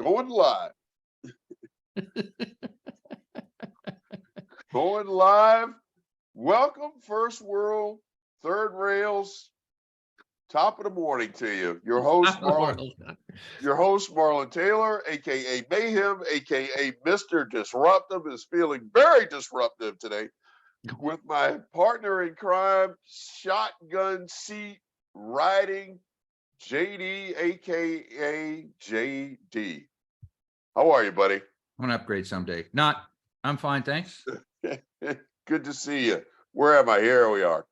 Going live. Going live. Welcome, first world, third rails, top of the morning to you. Your host, Marlon Taylor, aka Mayhem, aka Mr. Disruptive, is feeling very disruptive today with my partner in crime, shotgun seat riding JD, aka JD. How are you, buddy? I'm gonna upgrade someday. Not, I'm fine, thanks. Good to see you. Where am I? Here we are.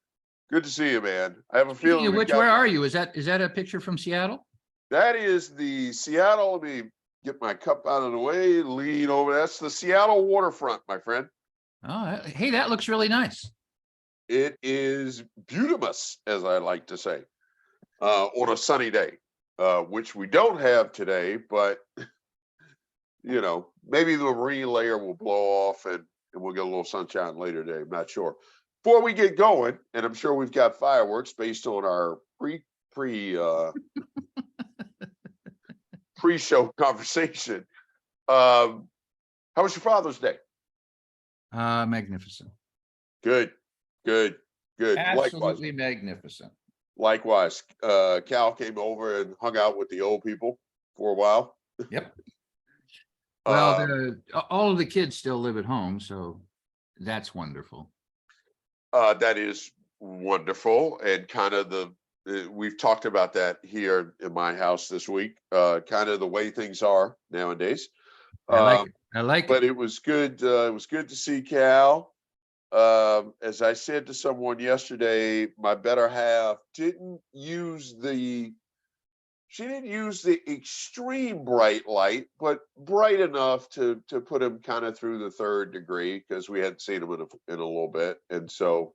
Good to see you, man. I have a Speaking feeling. of which, where are you? Is that a picture from Seattle? That is the Seattle. Let me get my cup out of the way. Lean over. That's the Seattle waterfront, my friend. Oh, hey, that looks really nice. It is beautiful, as I like to say, on a sunny day, which we don't have today. But you know, maybe the marine layer will blow off and we'll get a little sunshine later today. I'm not sure. Before we get going, and I'm sure we've got fireworks based on our pre-show conversation. How was your Father's Day? Magnificent. Good. Absolutely magnificent. Likewise. Cal came over and hung out with the old people for a while. Yep. Well, all of the kids still live at home, so that's wonderful. That is wonderful, and kind of we've talked about that here in my house this week. Kind of the way things are nowadays. I like it. But it was good. It was good to see Cal. As I said to someone yesterday, my better half didn't use the extreme bright light, but bright enough to put him kind of through the third degree, because we hadn't seen him in a little bit. And so,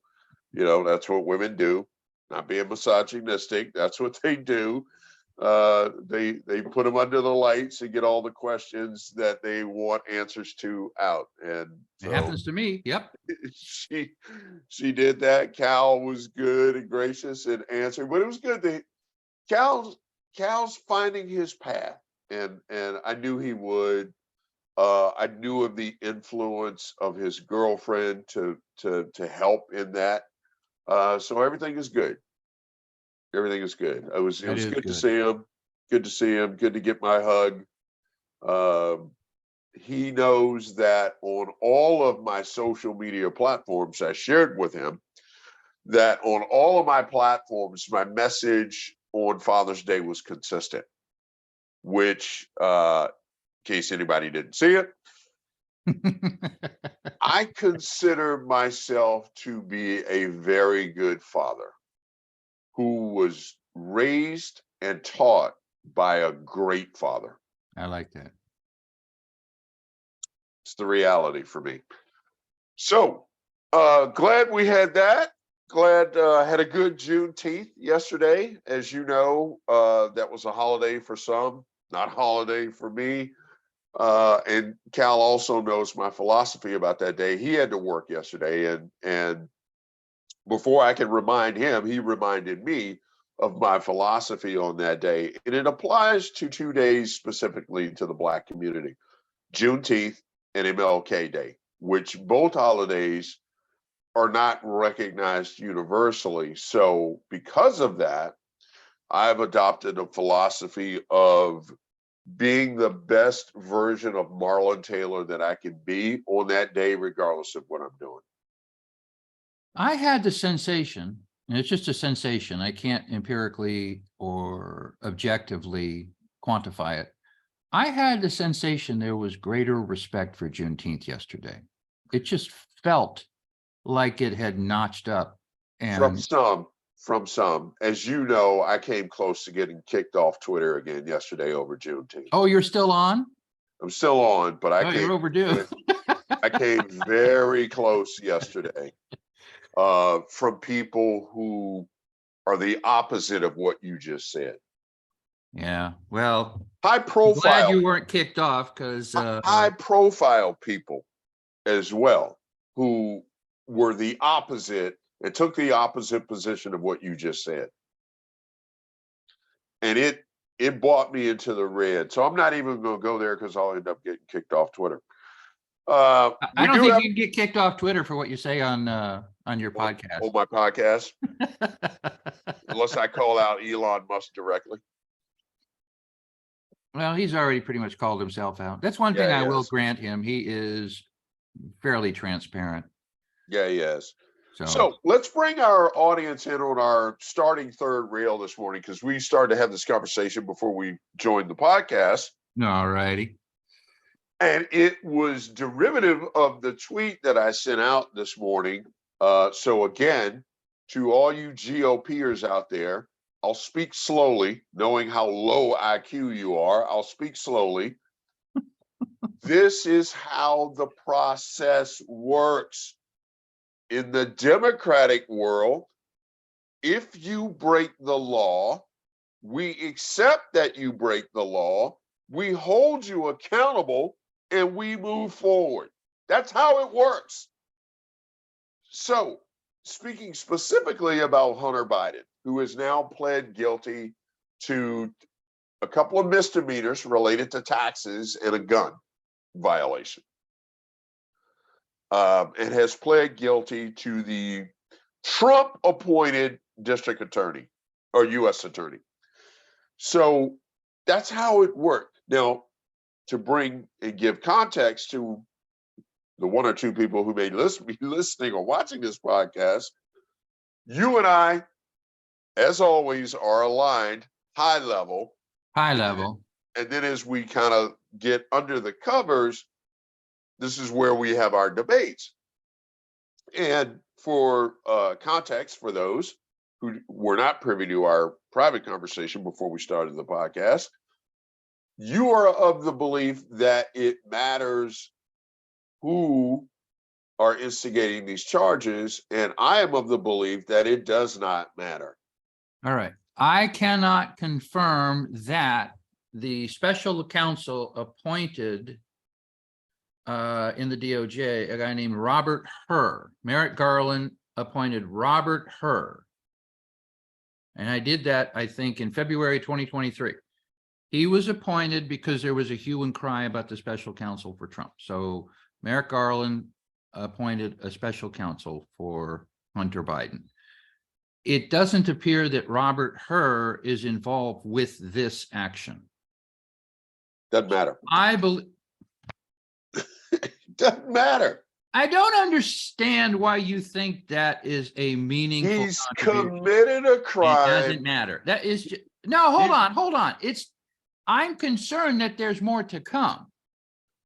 you know, that's what women do. Not being misogynistic, that's what they do. They put him under the lights and get all the questions that they want answers to out. And so, it happens to me. Yep. She did that. Cal was good and gracious and answered, but it was good that Cal's finding his path, and I knew he would. I knew of the influence of his girlfriend to help in that. So everything is good. Everything is good. It was good to see him. Good to see him. Good to get my hug. He knows that on all of my social media platforms, I shared with him that on all of my platforms, my message on Father's Day was consistent, which, in case anybody didn't see it, I consider myself to be a very good father who was raised and taught by a great father. I like that. It's the reality for me. So glad we had that. Glad had a good Juneteenth yesterday. As you know, that was a holiday for some, not a holiday for me. And Cal also knows my philosophy about that day. He had to work yesterday, and before I could remind him, he reminded me of my philosophy on that day. And it applies to 2 days specifically to the Black community, Juneteenth and MLK Day, which both holidays are not recognized universally. So because of that, I've adopted a philosophy of being the best version of Marlon Taylor that I can be on that day, regardless of what I'm doing. I had the sensation, and it's just a sensation, I can't empirically or objectively quantify it. I had the sensation there was greater respect for Juneteenth yesterday. It just felt like it had notched up. And from some, as you know, I came close to getting kicked off Twitter again yesterday over Juneteenth. Oh, you're still on? I'm still on, but you're overdue. I came very close yesterday from people who are the opposite of what you just said. Yeah, well, high profile. Glad you weren't kicked off, because high profile people as well who were the opposite and took the opposite position of what you just said. And it brought me into the red. So I'm not even going to go there because I'll end up getting kicked off Twitter. I We don't do think have you can get kicked off Twitter for what you say on your on podcast. my podcast, unless I call out Elon Musk directly. Well, he's already pretty much called himself out. That's one thing Yeah, I he will has. grant him. He is fairly transparent. Yeah, he is. So, So let's bring our audience in on our starting third rail this morning, because we started to have this conversation before we joined the podcast. all righty. And it was derivative of the tweet that I sent out this morning. So again, to all you GOPers out there, I'll speak slowly, knowing how low IQ you are. I'll speak slowly. This is how the process works. In the Democratic world, if you break the law, we accept that you break the law, we hold you accountable, and we move forward. That's how it works. So, speaking specifically about Hunter Biden, who has now pled guilty to a couple of misdemeanors related to taxes and a gun violation, and has pled guilty to the Trump-appointed district attorney or U.S. attorney. So that's how it worked. Now, to bring and give context to the one or two people who may be listening or watching this podcast, you and I, as always, are aligned high level. High level. And then as we kind of get under the covers, this is where we have our debates. And for context, for those who were not privy to our private conversation before we started the podcast, you are of the belief that it matters who are instigating these charges, and I am of the belief that it does not matter. All right. I cannot confirm that the special counsel appointed in the DOJ, a guy named Robert Hur, Merrick Garland appointed Robert Hur. And I did that, I think, in February 2023. He was appointed because there was a hue and cry about the special counsel for Trump. So Merrick Garland appointed a special counsel for Hunter Biden. It doesn't appear that Robert Hur is involved with this action. Doesn't matter. I believe. Doesn't matter. I don't understand why you think that is a meaningful He's contribution. committed a crime. It doesn't matter. That is just, no, hold on. I'm concerned that there's more to come.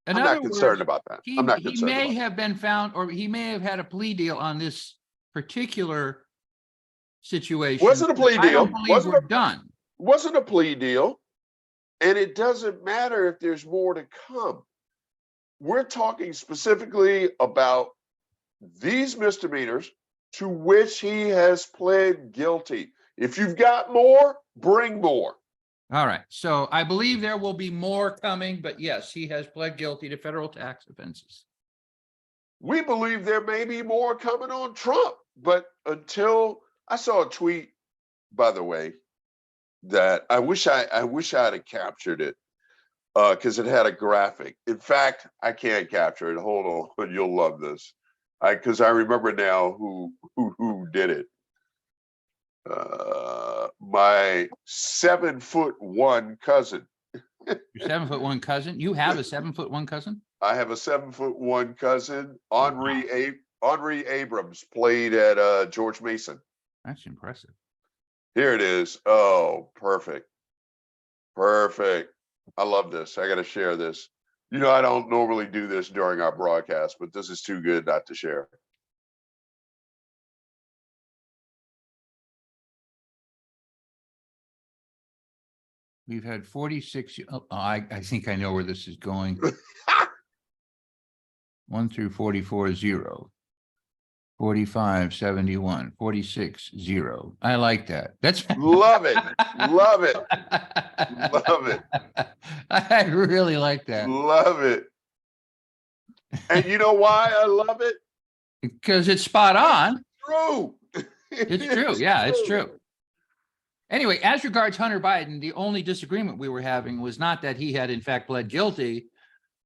I'm not concerned about that. I'm not concerned. He may have been found, or he may have had a plea deal on this particular situation. Wasn't a plea I deal. don't believe we're done. Wasn't a plea deal. And it doesn't matter if there's more to come. We're talking specifically about these misdemeanors to which he has pled guilty. If you've got more, bring more. All right. So I believe there will be more coming, but yes, he has pled guilty to federal tax offenses. We believe there may be more coming on Trump, but until I saw a tweet, by the way, that I wish I'd have captured it because it had a graphic. In fact, I can't capture it. Hold on, you'll love this. Because I remember now who did it. My 7'1" cousin. Your 7'1" cousin? You have a 7'1" cousin? I have a 7'1" cousin. Henri Abrams played at George Mason. That's impressive. Here it is. Oh, perfect. Perfect. I love this. I got to share this. You know, I don't normally do this during our broadcast, but this is too good not to share. We've had 46. I think I know where this is going. 1 through 44, 0. 45, 71, 46, 0. I like that. That's Love it. Love it. Love it. I really like that. Love it. And you know why I love it? Because it's spot on. True. It's true. Yeah, it's true. Anyway, as regards Hunter Biden, the only disagreement we were having was not that he had in fact pled guilty,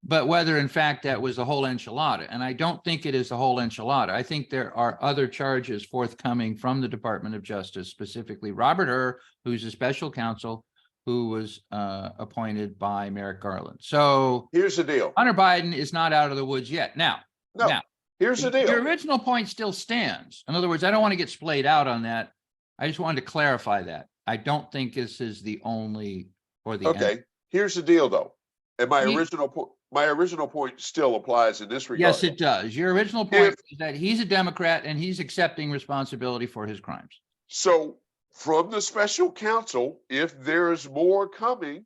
but whether in fact that was the whole enchilada. And I don't think it is the whole enchilada. I think there are other charges forthcoming from the Department of Justice, specifically Robert Hur, who's a special counsel who was appointed by Merrick Garland. So Here's the deal. Hunter Biden is not out of the woods yet. No, Now, here's the deal. your original point still stands. In other words, I don't want to get splayed out on that. I just wanted to clarify that. I don't think this is the only or the Okay, end. here's the deal though. And my He- original point still applies in this regard. Yes, it does. Your original point is that he's a Democrat and he's accepting responsibility for his crimes. So from the special counsel, if there's more coming,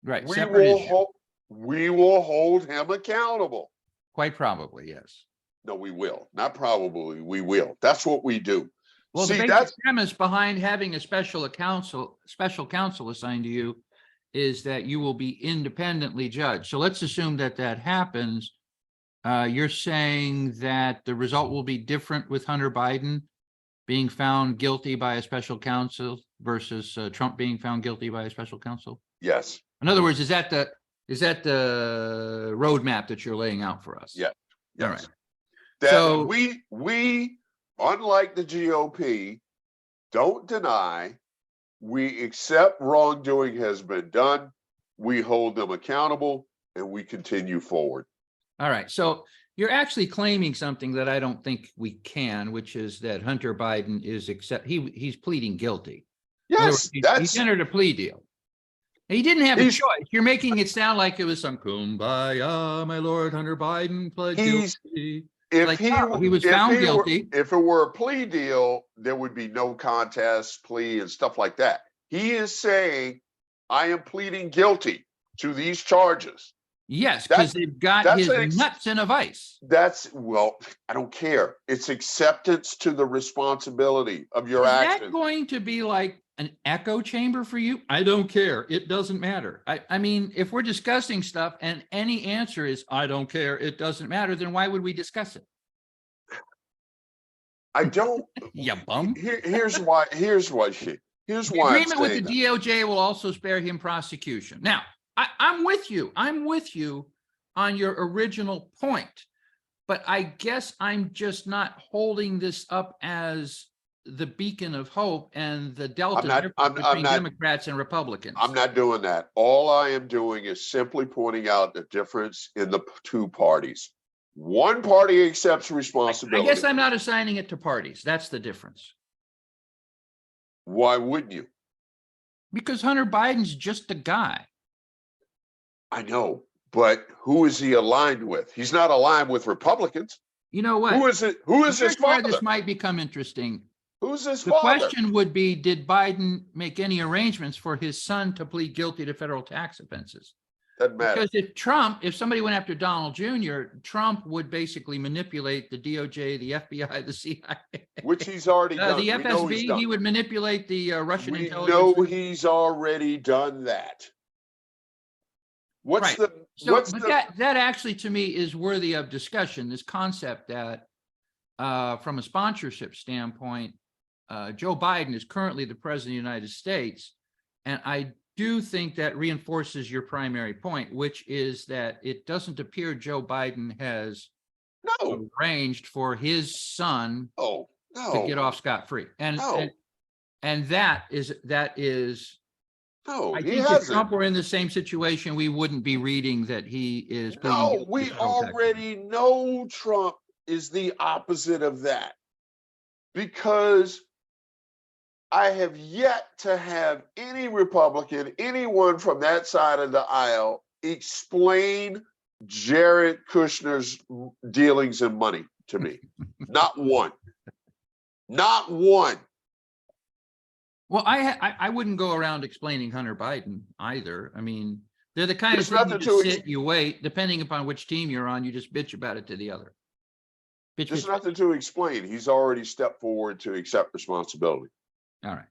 Right. we Separate will issue. we will hold him accountable. Quite probably, yes. No, we will. Not probably, we will. That's what we do. Well, See, the that's basic premise behind having a special counsel assigned to you is that you will be independently judged. So let's assume that that happens. You're saying that the result will be different with Hunter Biden being found guilty by a special counsel versus Trump being found guilty by a special counsel? yes. In other words, is that the roadmap that you're laying out for us? Yeah. All Yes. right. That So- we, unlike the GOP, don't deny, we accept wrongdoing has been done, we hold them accountable, and we continue forward. All right. So you're actually claiming something that I don't think we can, which is that Hunter Biden is he's pleading guilty. In other Yes, words, he entered a plea deal. He didn't have a He's- choice. You're making it sound like it was some kumbaya, my lord, Hunter Biden pled He's- guilty. if Like, he no, he was if found he were- guilty. if it were a plea deal, there would be no contest plea and stuff like that. He is saying, I am pleading guilty to these charges. Yes, because they've got that's his an nuts in a vice. Well, I don't care. It's acceptance to the responsibility of your Is actions. that going to be like an echo chamber for you? I don't care. It doesn't matter. I mean, if we're discussing stuff and any answer is, I don't care, it doesn't matter, then why would we discuss it? I don't. You bum. Here's why. Here's why The I'm agreement with saying the that. DOJ will also spare him prosecution. Now, I'm with you. I'm with you on your original point, but I guess I'm just not holding this up as the beacon of hope and the delta difference between Democrats and Republicans. I'm not doing that. All I am doing is simply pointing out the difference in the two parties. One party accepts I responsibility. guess I'm not assigning it to parties. That's the difference. Why wouldn't you? Because Hunter Biden's just a guy. I know, but who is he aligned with? He's not aligned with Republicans. You know what? Who is it? Who is his Here's where father? this might become interesting. Who's his The father? question would be, did Biden make any arrangements for his son to plead guilty to federal tax offenses? Doesn't matter. Because if somebody went after Donald Jr., Trump would basically manipulate the DOJ, the FBI, the CIA, Which he's already done. the We know he's FSB. done. He would manipulate the Russian We intelligence. know he's already done that. What's Right. the So, what's but the that actually to me is worthy of discussion. This concept that, from a sponsorship standpoint, Joe Biden is currently the president of the United States, and I do think that reinforces your primary point, which is that it doesn't appear Joe Biden has no arranged for his son no to get off scot-free, No. and that is. no I he think if hasn't. Trump were in the same situation, we wouldn't be reading that he is. pleading No, guilty to we federal tax. already know Trump is the opposite of that, because I have yet to have any Republican, anyone from that side of the aisle, explain Jared Kushner's dealings in money to me. Not one. Not one. Well, I wouldn't go around explaining Hunter Biden either. I mean, they're the kind There's of thing you nothing just to sit, you wait, depending upon which team you're on, you just bitch about it to the other. Bitch, There's bitch. nothing to explain. He's already stepped forward to accept responsibility. All right.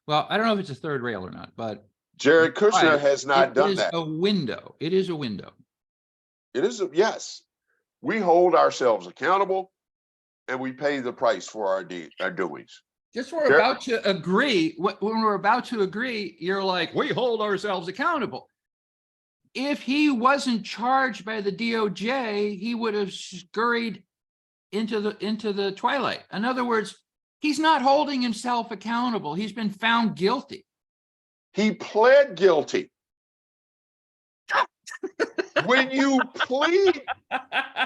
Well, I don't know if it's a third rail or not, but Jared Kushner Right. has not done it is that. a window. It is a window. It is, yes. We hold ourselves accountable and we pay the price for our doings. Just when we're There- about to agree, when we're about to agree, you're like, we hold ourselves accountable. If he wasn't charged by the DOJ, he would have scurried into the twilight. In other words, he's not holding himself accountable. He's been found guilty. He pled guilty. When you plead,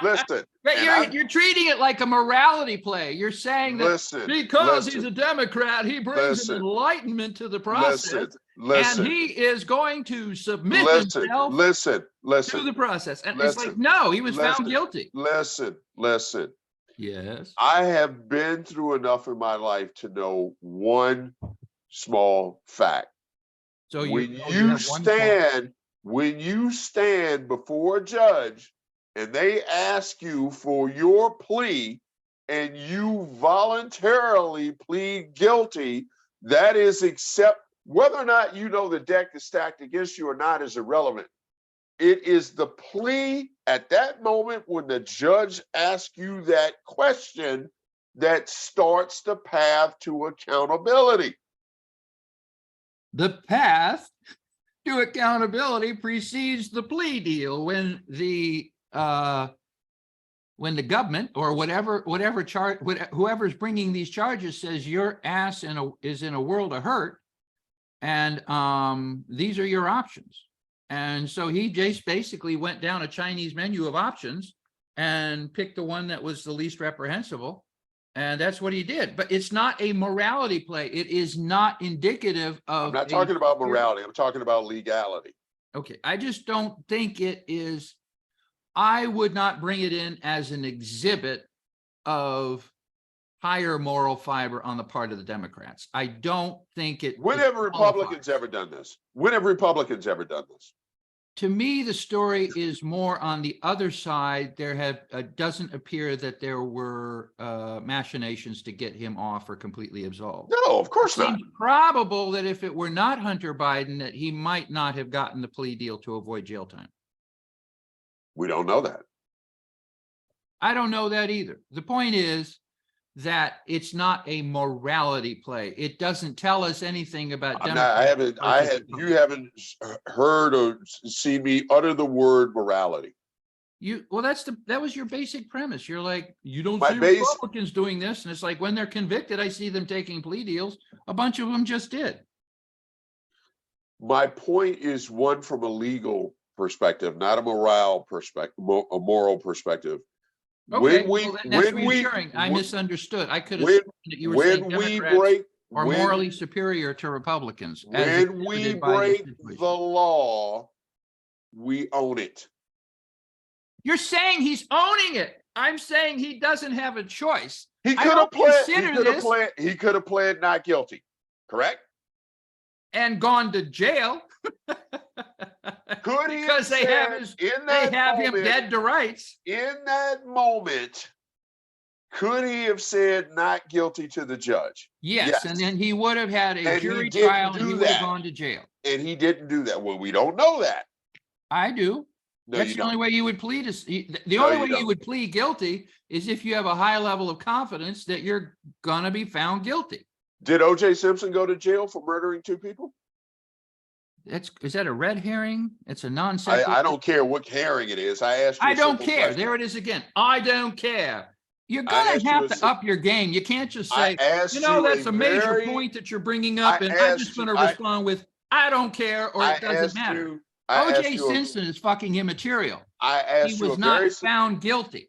listen. But and you're treating it like a morality play. You're saying that listen, because he's listen, a Democrat, he brings listen, an enlightenment to the process, and listen, he is going to submit listen, himself listen, to listen, the process. And it's like, listen, no, he was found listen, guilty. listen. Yes. I have been through enough in my life to know one small fact. So When you you have one point. when you stand before a judge and they ask you for your plea and you voluntarily plead guilty, that is whether or not you know the deck is stacked against you or not is irrelevant. It is the plea at that moment when the judge asks you that question that starts the path to accountability. The path to accountability precedes the plea deal. When the government or whoever's bringing these charges says your ass is in a world of hurt, and these are your options. And so he just basically went down a Chinese menu of options and picked the one that was the least reprehensible. And that's what he did. But it's not a morality play. It is not indicative of. I'm not talking about morality. I'm talking about legality. Okay. I just don't think it is. I would not bring it in as an exhibit of higher moral fiber on the part of the Democrats. I don't think it. When have Republicans ever done this? When have Republicans ever done this? To me, the story is more on the other side. There doesn't appear that there were machinations to get him off or completely absolved. No, of course not. Seems probable that if it were not Hunter Biden, that he might not have gotten the plea deal to avoid jail time. We don't know that. I don't know that either. The point is that it's not a morality play. It doesn't tell us anything about Democrats. You haven't heard or seen me utter the word morality. That was your basic premise. You're like, you don't My see base- Republicans doing this. And it's like, when they're convicted, I see them taking plea deals. A bunch of them just did. My point is one from a legal perspective, not a moral perspective, a moral perspective. Okay, that's reassuring. I misunderstood. I could have when- said that you were saying Democrats are morally superior to Republicans. When we break the law, we own it. You're saying he's owning it. I'm saying he doesn't have a choice. He I could have don't pled. consider He could have pled not guilty. Correct? And gone to jail. Could he Because they have him dead to rights. In that moment, could he have said not guilty to the judge? Yes. And then he would have had a And jury he didn't trial and do he would have that. gone to jail. And he didn't do that. Well, we don't know that. I do. No, That's you the only don't. way you would plead. The No, only you way don't. you would plead guilty is if you have a high level of confidence that you're gonna be found guilty. Did O.J. Simpson go to jail for murdering 2 people? Is that a red herring? It's a non-sequitur. I don't care what herring it is. I asked you. I a don't simple care. question. There it is again. I don't care. You're I gonna asked you have a to sim- up your game. You can't just I say, asked that's a major very- point that you're bringing up, I and I'm asked just you- gonna respond with, I don't care, or I it doesn't asked matter. you- I asked O.J. you a- Simpson is fucking immaterial. I He asked you was a not very. found guilty.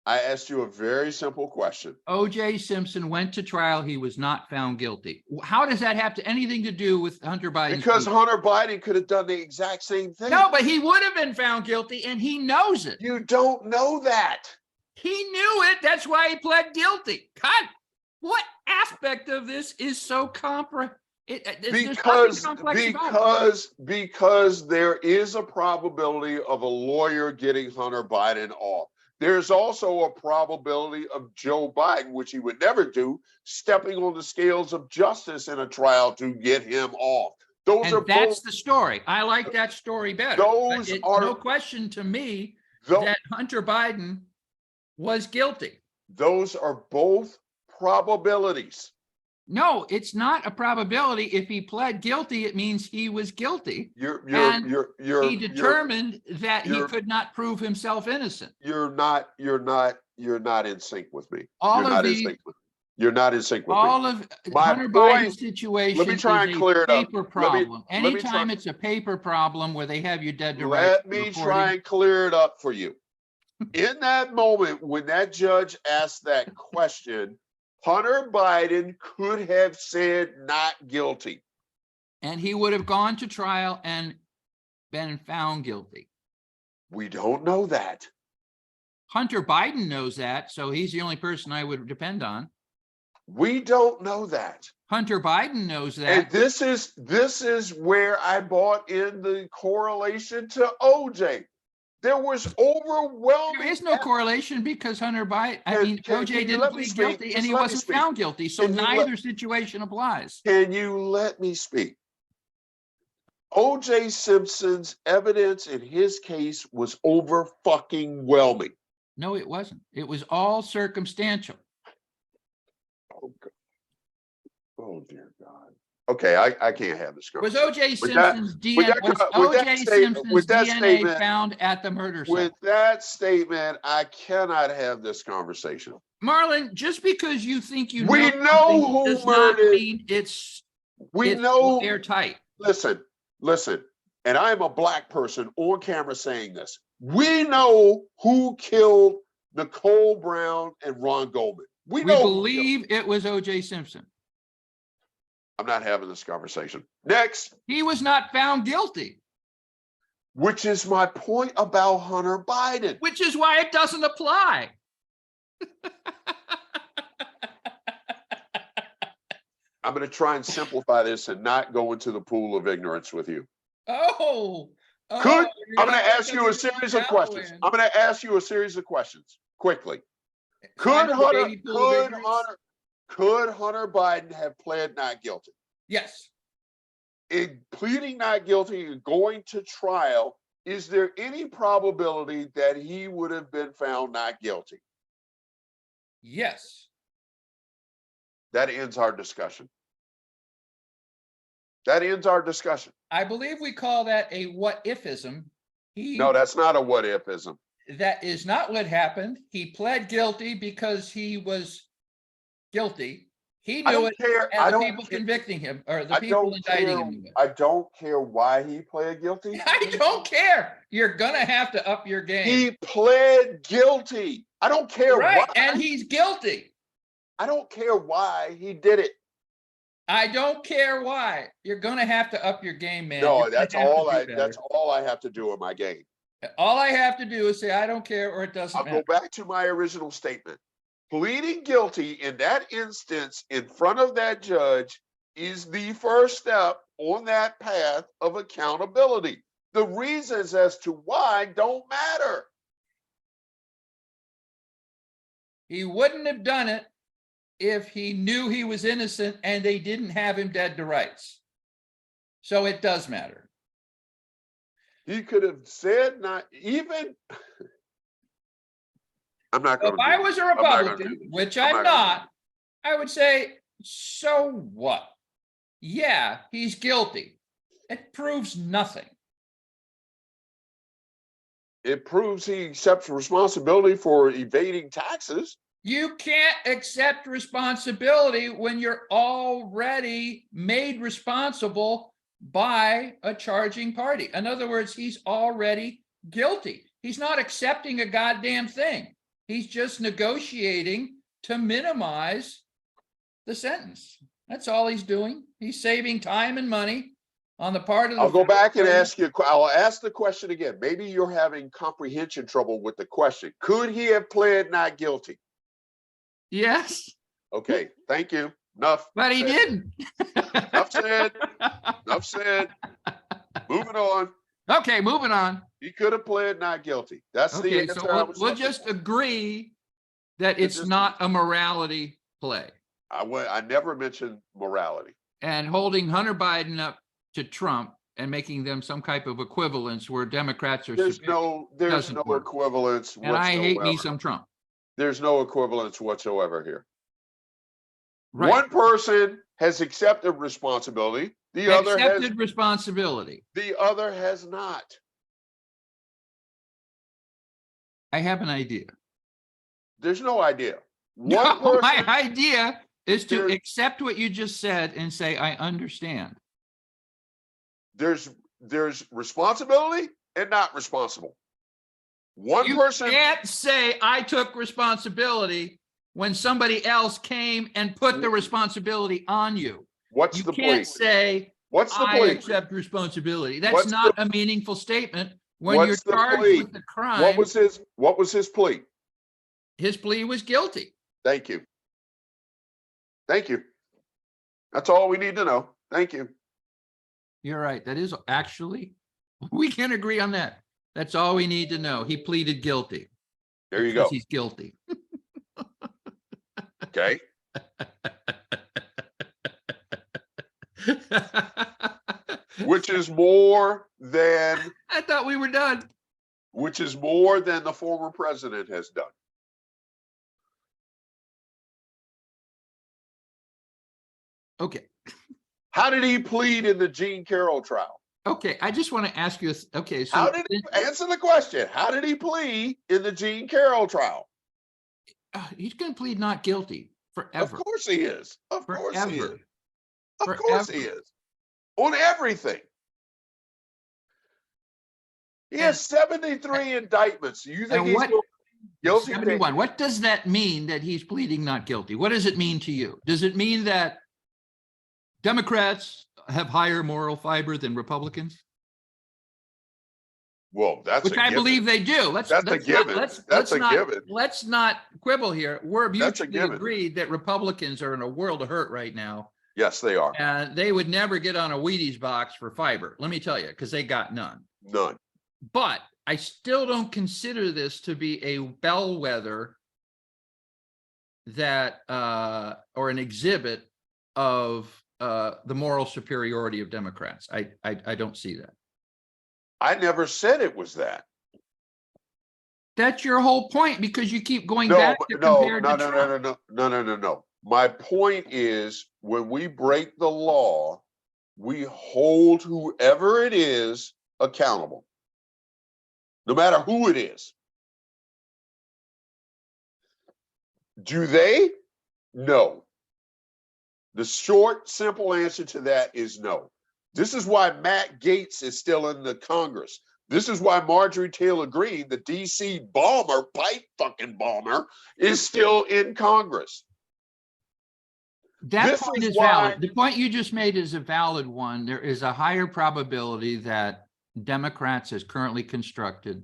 I asked you a very simple question. O.J. Simpson went to trial. He was not found guilty. How does that have anything to do with Hunter Biden? Because Hunter Biden could have done the exact same thing. No, but he would have been found guilty, and he knows it. You don't know that. He knew it. That's why he pled guilty. God, what aspect of this is so Because there is a probability of a lawyer getting Hunter Biden off. There's also a probability of Joe Biden, which he would never do, stepping on the scales of justice in a trial to get him off. That's the story. I like that story better. No question to me that Hunter Biden was guilty. Those are both probabilities. No, it's not a probability. If he pled guilty, it means he was guilty. And he determined that he could not prove himself innocent. You're not in sync with me. All You're of not in these, sync with me. You're not in sync with me. all of My Hunter point- Biden's situation let me try and is clear a it up. paper Let me- problem. let me Anytime try- it's a paper problem where they have you dead to rights. Let me try and clear it up for you. In that moment, when that judge asked that question, Hunter Biden could have said not guilty. And he would have gone to trial and been found guilty. We don't know that. Hunter Biden knows that, so he's the only person I would depend on. We don't know that. Hunter Biden knows that. And this is where I bought in the correlation to OJ. There was overwhelming. There is no correlation because Hunter Biden, OJ didn't plead guilty and he wasn't found guilty. So neither situation applies. Can you let me speak? OJ Simpson's evidence in his case was over fucking whelming. No, it wasn't. It was all circumstantial. Oh, God. Oh dear God. Okay, I can't have this Was conversation. OJ Simpson's DNA found at the murder site? With that statement, I cannot have this conversation. Marlon, just because you think you We know who does not murdered. mean it's airtight. Listen, and I'm a black person on camera saying this. We know who killed Nicole Brown and Ron Goldman. We believe it was OJ Simpson. I'm not having this conversation. Next. He was not found guilty. Which is my point about Hunter Biden. Which is why it doesn't apply. I'm going to try and simplify this and not go into the pool of ignorance with you. I'm going to ask you a series of questions. I'm going to ask you a series of questions quickly. Could Hunter Biden have pled not guilty? Yes. In pleading not guilty and going to trial, is there any probability that he would have been found not guilty? Yes. That ends our discussion. That ends our discussion. I believe we call that a what-ifism. No, that's not a what-ifism. That is not what happened. He pled guilty because he was guilty. He knew it, and the people convicting him, or the people indicting him. I don't care why he pled guilty. I don't care. You're gonna have to up your game. He pled guilty. I don't care why. And he's guilty. I don't care why he did it. I don't care why. You're gonna have to up your game, man. No, that's all I have to do in my game. All I have to do is say I don't care, or it doesn't matter. I'll go back to my original statement. Pleading guilty in that instance in front of that judge is the first step on that path of accountability. The reasons as to why don't matter. He wouldn't have done it if he knew he was innocent and they didn't have him dead to rights. So it does matter. He could have said not even. I'm not going to. If I was a Republican, which I'm not, I would say, so what? Yeah, he's guilty. It proves nothing. It proves he accepts responsibility for evading taxes. You can't accept responsibility when you're already made responsible by a charging party. In other words, he's already guilty. He's not accepting a goddamn thing. He's just negotiating to minimize the sentence. That's all he's doing. He's saving time and money on the part of the. I'll go back and ask you. I'll ask the question again. Maybe you're having comprehension trouble with the question. Could he have pled not guilty? Yes. Okay. Thank you. Enough. But he didn't. Enough said. Enough said. Moving on. Okay, moving on. He could have pled not guilty. That's the answer. So we'll just agree that it's not a morality play. I never mentioned morality. And holding Hunter Biden up to Trump and making them some type of equivalence where Democrats are. There's no equivalence whatsoever. And I hate me some Trump. There's no equivalence whatsoever here. Right. One person has accepted responsibility. The other Accepted responsibility. has not. I have an idea. There's no idea. No, One person. my idea is to There- accept what you just said and say, I understand. There's responsibility and not responsible. One You person. can't say I took responsibility when somebody else came and put the responsibility on you. What's You the can't plea? say What's the I plea? accept responsibility. That's What's not a meaningful statement when you're What's the charged plea? with the crime. What was his plea? His plea was guilty. Thank you. Thank you. That's all we need to know. Thank you. You're right. That is actually, we can agree on that. That's all we need to know. He pleaded guilty. There you because go. He's guilty. Okay. Which is more than I thought we were done. the former president has done. Okay. How did he plead in the Jean Carroll trial? Okay. I just want to ask you. Okay. So How did he answer the question? How did he plead in the Jean Carroll trial? he's going to plead not guilty forever. Of course he is. Of course he is. Forever. Of course he is. On everything. He has 73 indictments. You think And he's what? guilty? 71. What does that mean that he's pleading not guilty? What does it mean to you? Does it mean that Democrats have higher moral fiber than Republicans? Well, that's Which a I given. believe they do. That's a given. That's a given. Let's not quibble here. We're That's a mutually given. agreed that Republicans are in a world of hurt right now. Yes, they are. And they would never get on a Wheaties box for fiber. Let me tell you, because they got none. None. But I still don't consider this to be a bellwether that or an exhibit of the moral superiority of Democrats. I don't see that. I never said it was that. That's your whole point, because you keep going No, back to compare to Trump. No. My point is, when we break the law, we hold whoever it is accountable, no matter who it is. Do they? No. The short, simple answer to that is no. This is why Matt Gaetz is still in the Congress. This is why Marjorie Taylor Greene, the DC bomber, pipe fucking bomber, is still in Congress. That point is valid. The point you just made is a valid one. There is a higher probability that Democrats, as currently constructed,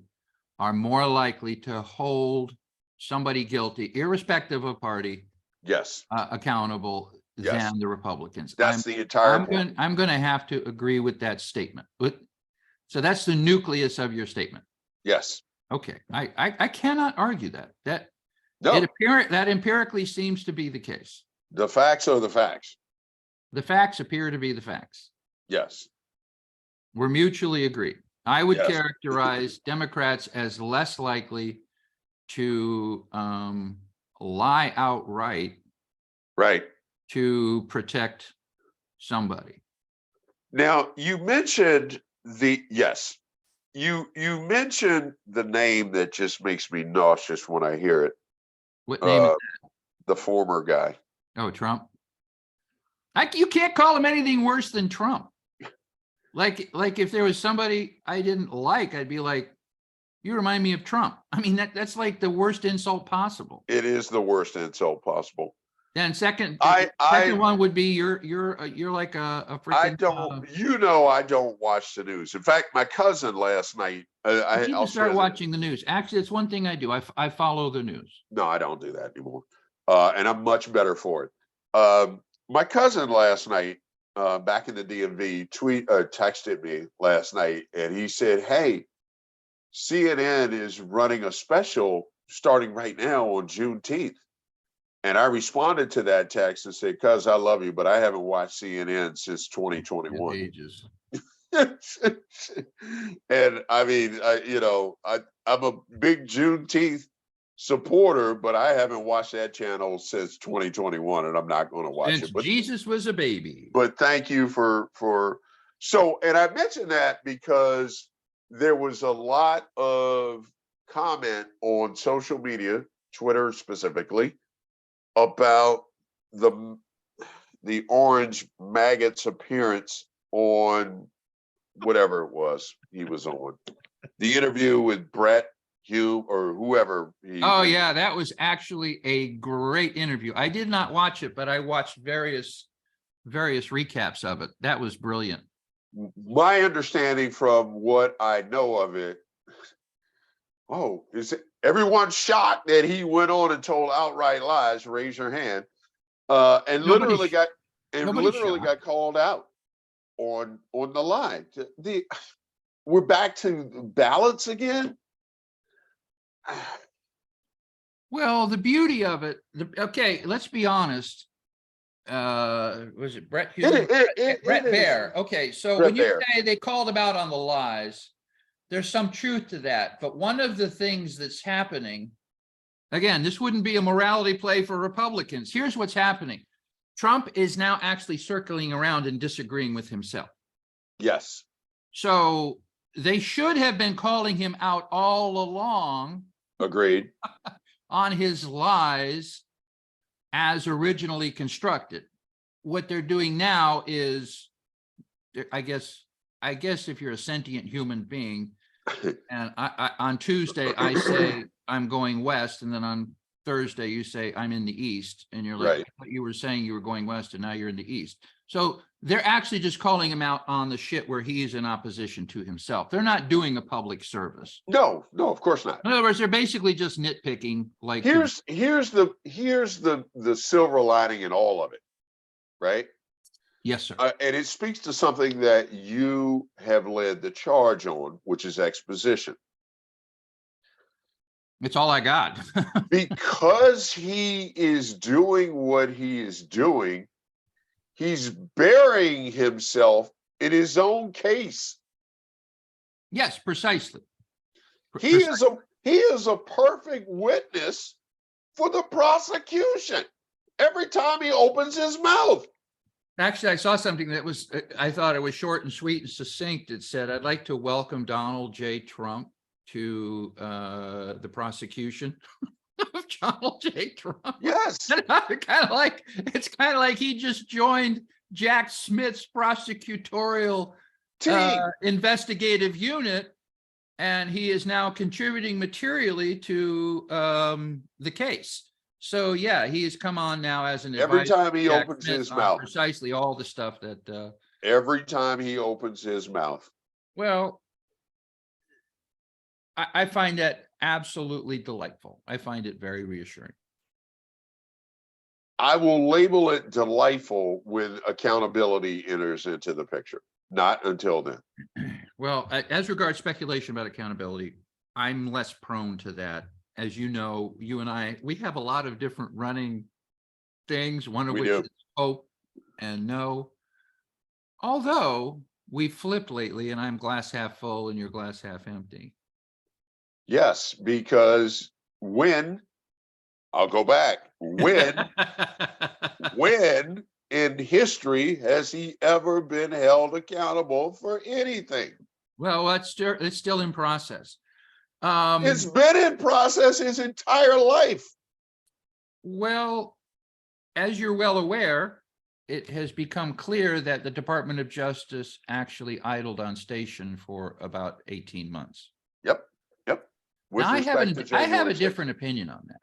are more likely to hold somebody guilty, irrespective of party, Yes. Accountable than the Republicans. That's the entire point. I'm going to have to agree with that statement. So that's the nucleus of your statement. Yes. Okay. I cannot argue that. That empirically seems to be the case. The facts are the facts. The facts appear to be the facts. Yes. We're mutually agreed. I would characterize Democrats as less likely to lie outright, right, to protect somebody. Now, you mentioned you mentioned the name that just makes me nauseous when I hear it. What name is that? The former guy. Oh, Trump. You can't call him anything worse than Trump. Like if there was somebody I didn't like, I'd be like, you remind me of Trump. I mean, that's like the worst insult possible. It is the worst insult possible. And second one would be you're like a freaking. I don't watch the news. In fact, my cousin last night. I need to start watching the news. Actually, it's one thing I do. I follow the news. No, I don't do that anymore. And I'm much better for it. My cousin last night, back in the DMV, texted me last night, and he said, "Hey, CNN is running a special starting right now on Juneteenth." And I responded to that text and said, "Cuz, I love you, but I haven't watched CNN since 2021." Ages. And I mean, I'm a big Juneteenth supporter, but I haven't watched that channel since 2021, and I'm not going to watch Since it. But Jesus was a baby. thank you for so. And I mentioned that because there was a lot of comment on social media, Twitter specifically, about the orange maggot's appearance on whatever it was he was on. The interview with Brett Hume or whoever. Oh yeah, that was actually a great interview. I did not watch it, but I watched various recaps of it. That was brilliant. My understanding from what I know of it, is it everyone shocked that he went on and told outright lies? Raise your hand. And literally got called out on the line. We're back to ballots again. Well, the beauty of it, okay, let's be honest. Was it Brett Hume? Brett Baer. Okay, so when you say they called him out on the lies, there's some truth to that. But one of the things that's happening, again, this wouldn't be a morality play for Republicans. Here's what's happening. Trump is now actually circling around and disagreeing with himself. Yes. So they should have been calling him out all along. Agreed. On his lies as originally constructed. What they're doing now is, I guess if you're a sentient human being, and I on Tuesday I say I'm going west, and then on Thursday you say I'm in the east, and you're like, right. What you were saying you were going west, and now you're in the east. So they're actually just calling him out on the shit where he is in opposition to himself. They're not doing a public service. No, of course not. In other words, they're basically just nitpicking. Like here's the silver lining in all of it, right? Yes, sir. And it speaks to something that you have led the charge on, which is exposition. It's all I got. Because he is doing what he is doing, he's burying himself in his own case. Yes, precisely. He is a perfect witness for the prosecution every time he opens his mouth. Actually, I saw something that was, I thought it was short and sweet and succinct. It said, I'd like to welcome Donald J. Trump to the prosecution of Donald J. Trump. Yes. It's kind of like he just joined Jack Smith's prosecutorial investigative unit, and he is now contributing materially to the case. So yeah, he has come on now as an every advisor time he to Jack opens Smith his on mouth. precisely all the stuff that every time he opens his mouth. Well, I find that absolutely delightful. I find it very reassuring. I will label it delightful when accountability enters into the picture. Not until then. Well, as regards speculation about accountability, I'm less prone to that. As you know, you and I, we have a lot of different running things, one of which is hope and no. Although we flipped lately, and I'm glass half full and you're glass half empty. Yes, because I'll go back, when in history has he ever been held accountable for anything? Well, it's still in process. It's been in process his entire life. Well, as you're well aware, it has become clear that the Department of Justice actually idled on station for about 18 months. Yep. Now, I have a different opinion on that.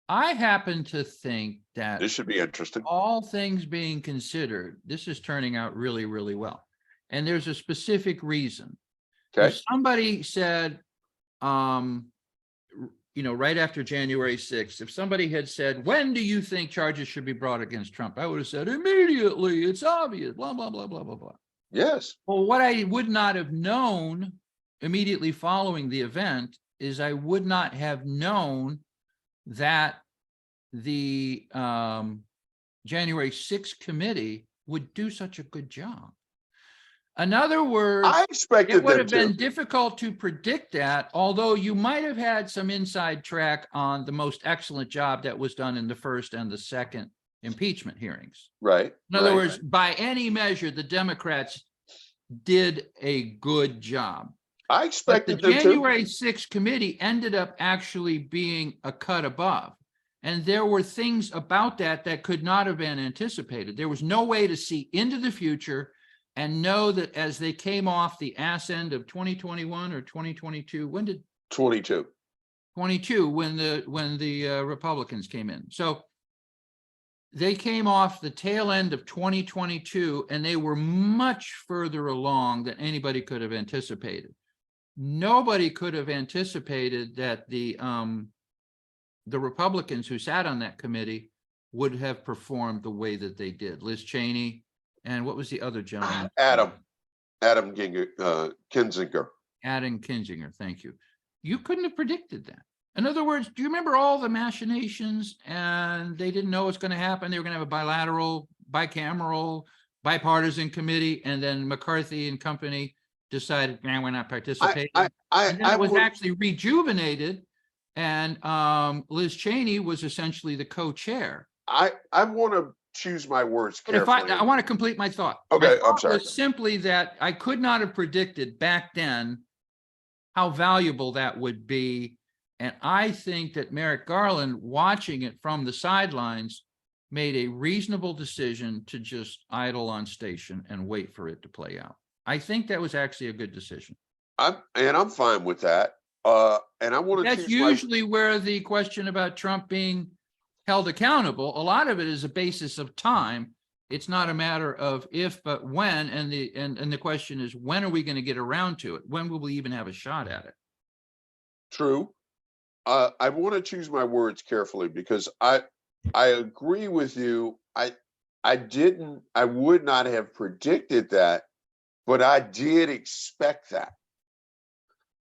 I happen to think that this should be interesting. All things being considered, this is turning out really, really well. And there's a specific reason. Okay. If somebody said, right after January 6th, if somebody had said, when do you think charges should be brought against Trump? I would have said, immediately, it's obvious, blah, blah, blah, blah, blah, blah. Yes. Well, what I would not have known immediately following the event is I would not have known that the January 6th committee would do such a good job. In other words, I it expected would them have to. been difficult to predict that, although you might have had some inside track on the most excellent job that was done in the first and the second impeachment hearings. Right. In other right. words, by any measure, the Democrats did a good job. I But the expected them to. January 6th committee ended up actually being a cut above. And there were things about that that could not have been anticipated. There was no way to see into the future and know that as they came off the ass end of 2021 or 2022, when did 22. 22, when the Republicans came in. So they came off the tail end of 2022 and they were much further along than anybody could have anticipated. Nobody could have anticipated that the Republicans who sat on that committee would have performed the way that they did. Liz Cheney, and what was the other gentleman? Adam Kinzinger. Adam Kinzinger, thank you. You couldn't have predicted that. In other words, do you remember all the machinations and they didn't know what's going to happen? They were going to have a bilateral, bicameral, bipartisan committee, and then McCarthy and company decided, man, we're not participating. And then it was actually rejuvenated, and Liz Cheney was essentially the co-chair. I want to choose my words But if carefully. I want to complete my thought. Okay, My thought I'm sorry. was simply that I could not have predicted back then how valuable that would be. And I think that Merrick Garland, watching it from the sidelines, made a reasonable decision to just idle on station and wait for it to play out. I think that was actually a good decision. I'm fine with that. And I want to That's usually where the question about Trump being held accountable, a lot of it is a basis of time. It's not a matter of if, but when. And the question is, when are we going to get around to it? When will we even have a shot at it? True. I want to choose my words carefully because I agree with you. I would not have predicted that, but I did expect that.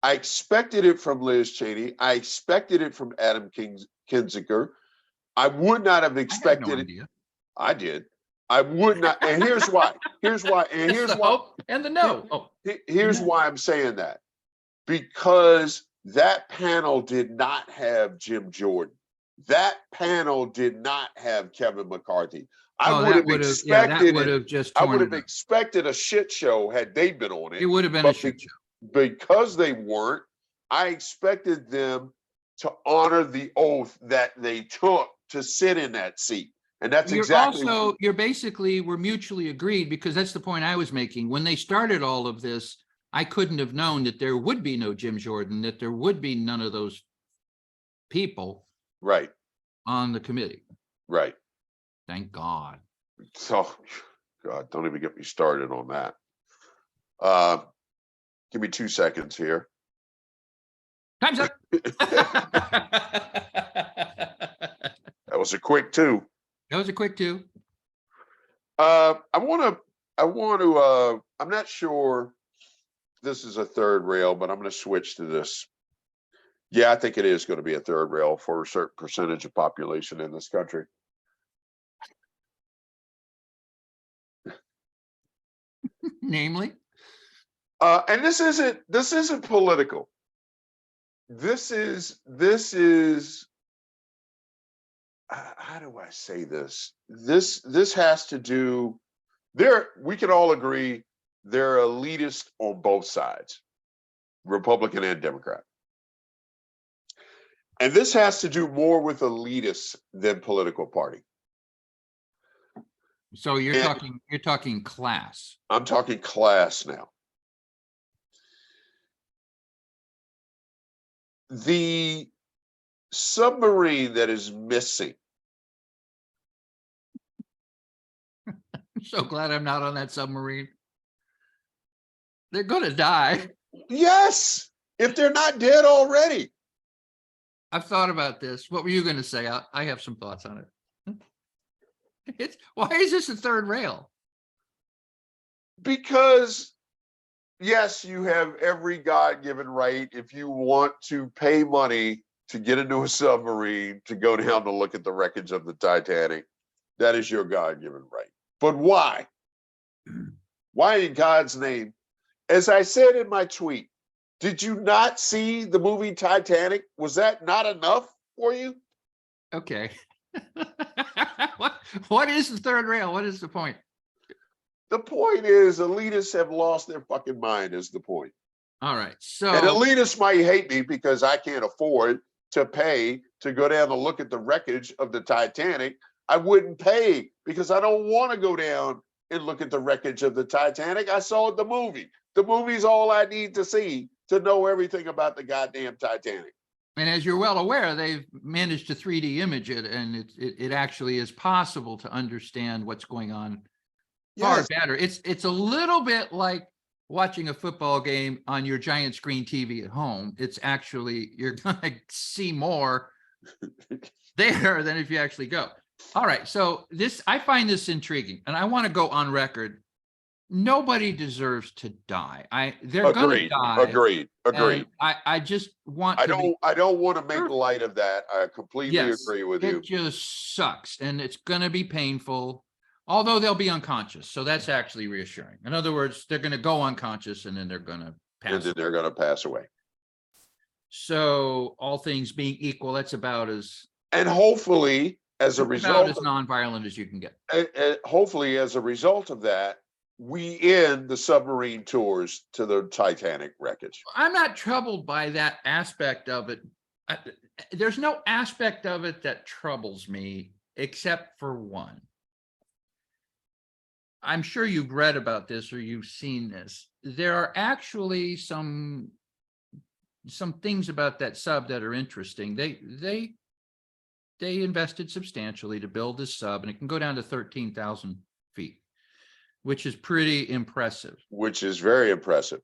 I expected it from Liz Cheney. I expected it from Adam Kinzinger. I would not have expected it. I did. I would not. And here's why. Here's why. And here's why. Hope and the no. Here's why I'm saying that. Because that panel did not have Jim Jordan. That panel did not have Kevin McCarthy. I would have expected I would have expected a shit show had they been on it. It would have been a shit show. Because they weren't, I expected them to honor the oath that they took to sit in that seat. And that's you're basically, we're mutually agreed, because that's the point I was making. When they started all of this, I couldn't have known that there would be no Jim Jordan, that there would be none of those people right on the committee. Right. Thank God. So, God, don't even get me started on that. Give me 2 seconds here. Time's up. That was a quick 2. That was a quick 2. I'm not sure this is a third rail, but I'm going to switch to this. Yeah, I think it is going to be a third rail for a certain percentage of population in this country. Namely? And this isn't political. This is how do I say this? This has to do we can all agree they're elitist on both sides, Republican and Democrat. And this has to do more with elitists than political party. So you're talking class. I'm talking class now. The submarine that is missing. I'm so glad I'm not on that submarine. They're going to die. Yes, if they're not dead already. I've thought about this. What were you going to say? I have some thoughts on it. Why is this a third rail? Because, yes, you have every God-given right if you want to pay money to get into a submarine to go down to look at the wreckage of the Titanic. That is your God-given right. But why? Why in God's name? As I said in my tweet, did you not see the movie Titanic? Was that not enough for you? Okay. What is the third rail? What is the point? The point is, elitists have lost their fucking mind, is the point. All right. And So elitists might hate me because I can't afford to pay to go down and look at the wreckage of the Titanic. I wouldn't pay because I don't want to go down and look at the wreckage of the Titanic. I saw the movie. The movie's all I need to see to know everything about the goddamn Titanic. and as you're well aware, they've managed to 3D image it, and it actually is possible to understand what's going on far Yes, better. It's a little bit like watching a football game on your giant screen TV at home. It's actually, you're gonna see more there than if you actually go. All right, so this, I find this intriguing, and I want to go on record. Nobody deserves to die. They're gonna agreed, die. agreed, agreed. And I just want I to be, don't want to make Sure. light of that. I completely yes, agree with it you. just sucks, and it's gonna be painful, although they'll be unconscious. So that's actually reassuring. In other words, they're gonna go unconscious and then they're gonna And pass. then they're going to pass away. So all things being equal, that's about as And hopefully, as a about result, as nonviolent as you can get. hopefully, as a result of that, we end the submarine tours to the Titanic wreckage. I'm not troubled by that aspect of it. There's no aspect of it that troubles me except for one. I'm sure you've read about this or you've seen this. There are actually some things about that sub that are interesting. They invested substantially to build this sub, and it can go down to 13,000 feet, which is pretty impressive. Which is very impressive.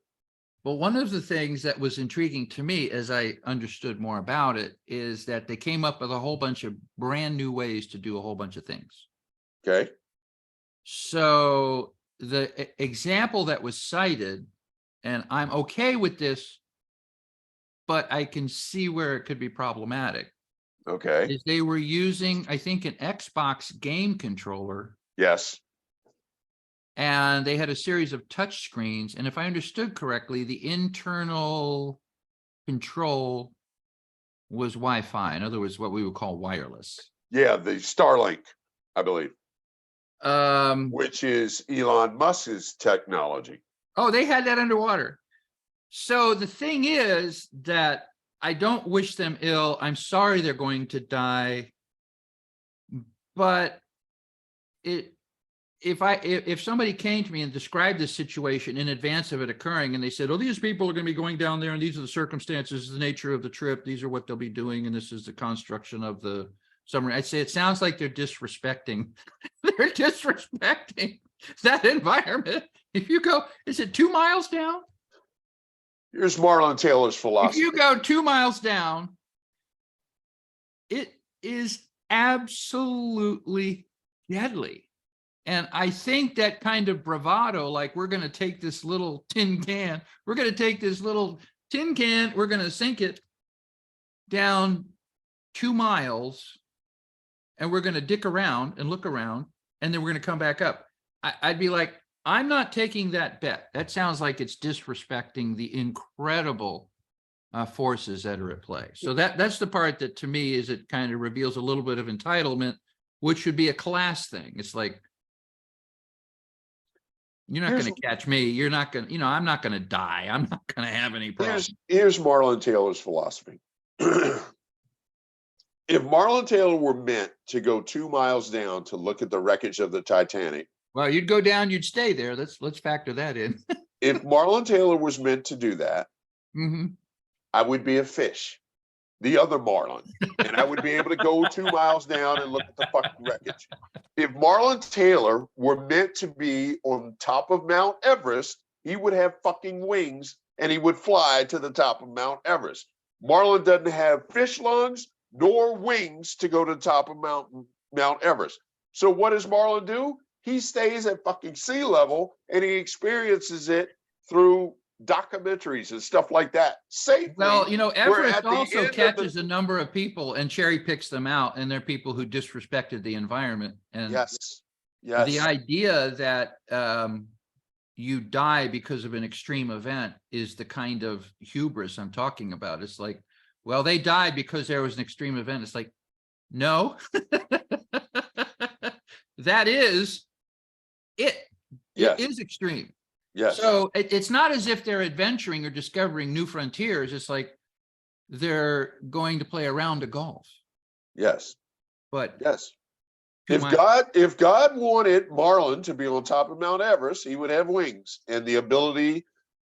But one of the things that was intriguing to me as I understood more about it is that they came up with a whole bunch of brand new ways to do a whole bunch of things. Okay. So the example that was cited, and I'm okay with this, but I can see where it could be problematic, Okay. is they were using, I think, an Xbox game controller, Yes. and they had a series of touch screens. And if I understood correctly, the internal control was Wi-Fi. In other words, what we would call wireless. Yeah, the Starlink, I believe, which is Elon Musk's technology. Oh, they had that underwater. So the thing is that I don't wish them ill. I'm sorry they're going to die. But if somebody came to me and described this situation in advance of it occurring, and they said, oh, these people are going to be going down there, and these are the circumstances, the nature of the trip, these are what they'll be doing, and this is the construction of the submarine, I'd say it sounds like they're disrespecting they're disrespecting that environment. If you go, is it 2 miles down? Here's Marlon Taylor's If philosophy. you go 2 miles down, it is absolutely deadly. And I think that kind of bravado, like we're going to take this little tin can, we're going to take this little tin can, we're going to sink it down 2 miles, and we're going to dick around and look around, and then we're going to come back up. I'd be like, I'm not taking that bet. That sounds like it's disrespecting the incredible forces that are at play. So that's the part that to me is it kind of reveals a little bit of entitlement, which should be a class thing. It's like, you're not going to catch me. You're not going to, I'm not going to die. I'm not going to have any problems. Here's Marlon Taylor's philosophy. If Marlon Taylor were meant to go 2 miles down to look at the wreckage of the Titanic, Well, you'd go down, you'd stay there. Let's factor that in. if Marlon Taylor was meant to do that, I would be a fish, the other Marlon, and I would be able to go 2 miles down and look at the fucking wreckage. If Marlon Taylor were meant to be on top of Mount Everest, he would have fucking wings and he would fly to the top of Mount Everest. Marlon doesn't have fish lungs nor wings to go to the top of Mount Everest. So what does Marlon do? He stays at fucking sea level and he experiences it through documentaries and stuff like that safely. Well, Everest at the also end of catches a number of people and cherry picks them out, and they're people who disrespected the environment. And Yes. the idea that you die because of an extreme event is the kind of hubris I'm talking about. It's like, well, they died because there was an extreme event. It's like, no, that is it. It Yes. is extreme. Yes. So it's not as if they're adventuring or discovering new frontiers. It's like they're going to play a round of golf. Yes. But Yes. to my If God wanted Marlon to be on top of Mount Everest, he would have wings and the ability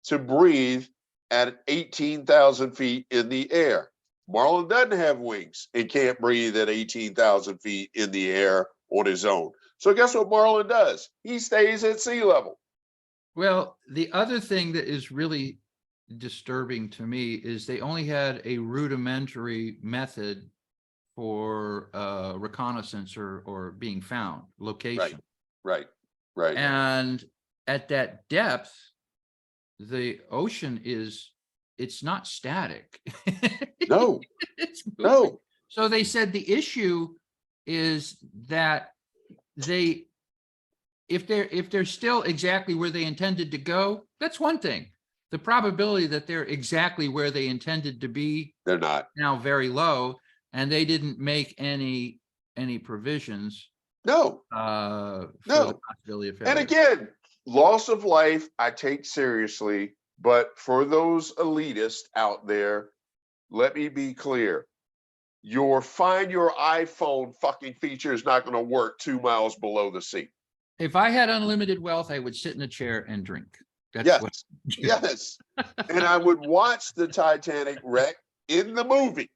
to breathe at 18,000 feet in the air. Marlon doesn't have wings and can't breathe at 18,000 feet in the air on his own. So guess what Marlon does? He stays at sea level. Well, the other thing that is really disturbing to me is they only had a rudimentary method for reconnaissance or being found, location. Right. Right. And at that depth, the ocean it's not static. No. It's moving. No. So they said the issue is that if they're still exactly where they intended to go, that's one thing. The probability that they're exactly where they intended to be, They're not. now very low, and they didn't make any provisions No. for No. the possibility of failure. And again, loss of life, I take seriously. But for those elitists out there, let me be clear. Your find your iPhone fucking feature is not going to work 2 miles below the sea. If I had unlimited wealth, I would sit in a chair and drink. That's Yes. what. Yes. And I would watch the Titanic wreck in the movie.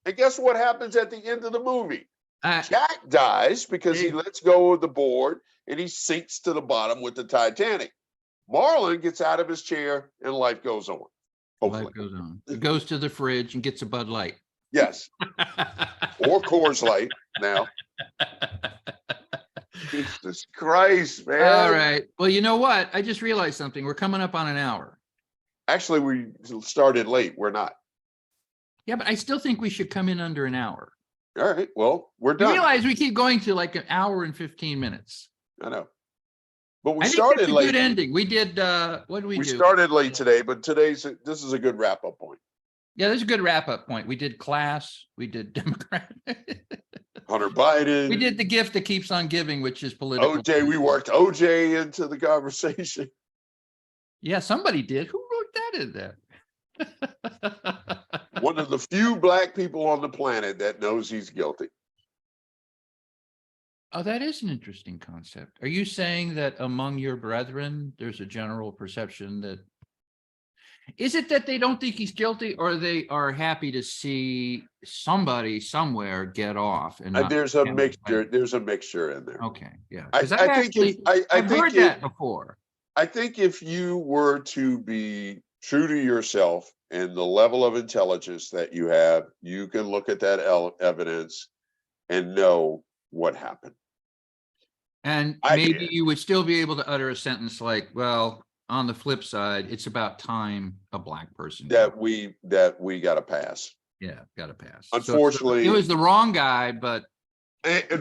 And guess what happens at the end of the movie? Jack dies because he lets go of the board and he sinks to the bottom with the Titanic. Marlon gets out of his chair and life goes on. Hopefully. Life goes on. He goes to the fridge and gets a Bud Light. Yes. Or Coors Light now. Jesus Christ, man. All right. Well, you know what? I just realized something. We're coming up on an hour. Actually, we started late. We're not. Yeah, but I still think we should come in under an hour. All right. Well, we're You done. realize we keep going to like an hour and 15 minutes. I know. But we I think started that's a late. good ending. We did, what did we do? We started late today, but this is a good wrap-up point. Yeah, there's a good wrap-up point. We did class. We did Democrat. Hunter Biden. We did the gift that keeps on giving, which is political. OJ. We worked OJ into the conversation. Yeah, somebody did. Who wrote that in there? One of the few black people on the planet that knows he's guilty. Oh, that is an interesting concept. Are you saying that among your brethren, there's a general perception that, is it that they don't think he's guilty, or they are happy to see somebody somewhere get off? And not There's a get mixture. away? There's a mixture in there. Okay, yeah. I 'Cause think I've heard that before. I think if you were to be true to yourself and the level of intelligence that you have, you can look at that evidence and know what happened. And I maybe did. you would still be able to utter a sentence like, well, on the flip side, it's about time a black person. That we got to pass. Yeah, got to pass. Unfortunately, it was the wrong guy, but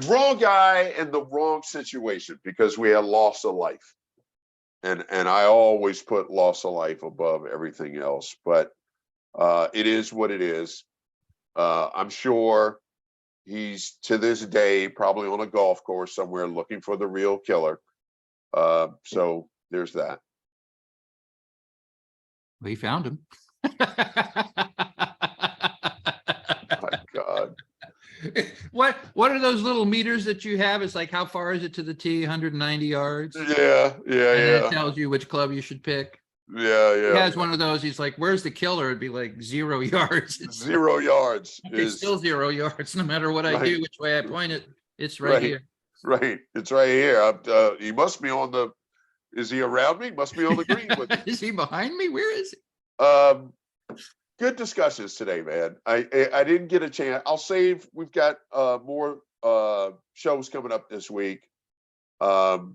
wrong guy in the wrong situation, because we had loss of life. And I always put loss of life above everything else, but it is what it is. I'm sure he's to this day probably on a golf course somewhere looking for the real killer. So there's that. we found him. My God. What are those little meters that you have? It's like, how far is it to the tee? 190 yards. Yeah. And it tells you which club you should pick. Yeah. He has one of those. He's like, where's the killer? It'd be like 0 yards. It's 0 yards. It's still 0 yards. No matter what I do, which way I point it, it's right here. Right. It's right here. He must be on the, is he around me? Must be on the green with me. Is he behind me? Where is he? Good discussions today, man. I didn't get a chance. I'll save. We've got more shows coming up this week. I've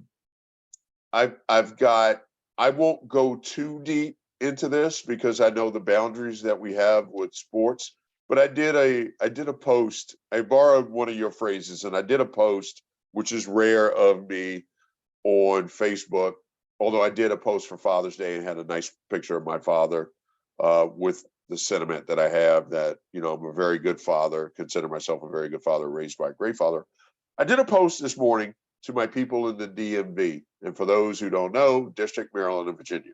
got. I won't go too deep into this because I know the boundaries that we have with sports. But I did a post. I borrowed one of your phrases, and I did a post, which is rare of me, on Facebook, although I did a post for Father's Day and had a nice picture of my father with the sentiment that I have that, I'm a very good father, consider myself a very good father, raised by a great father. I did a post this morning to my people in the DMV. And for those who don't know, District, Maryland, and Virginia.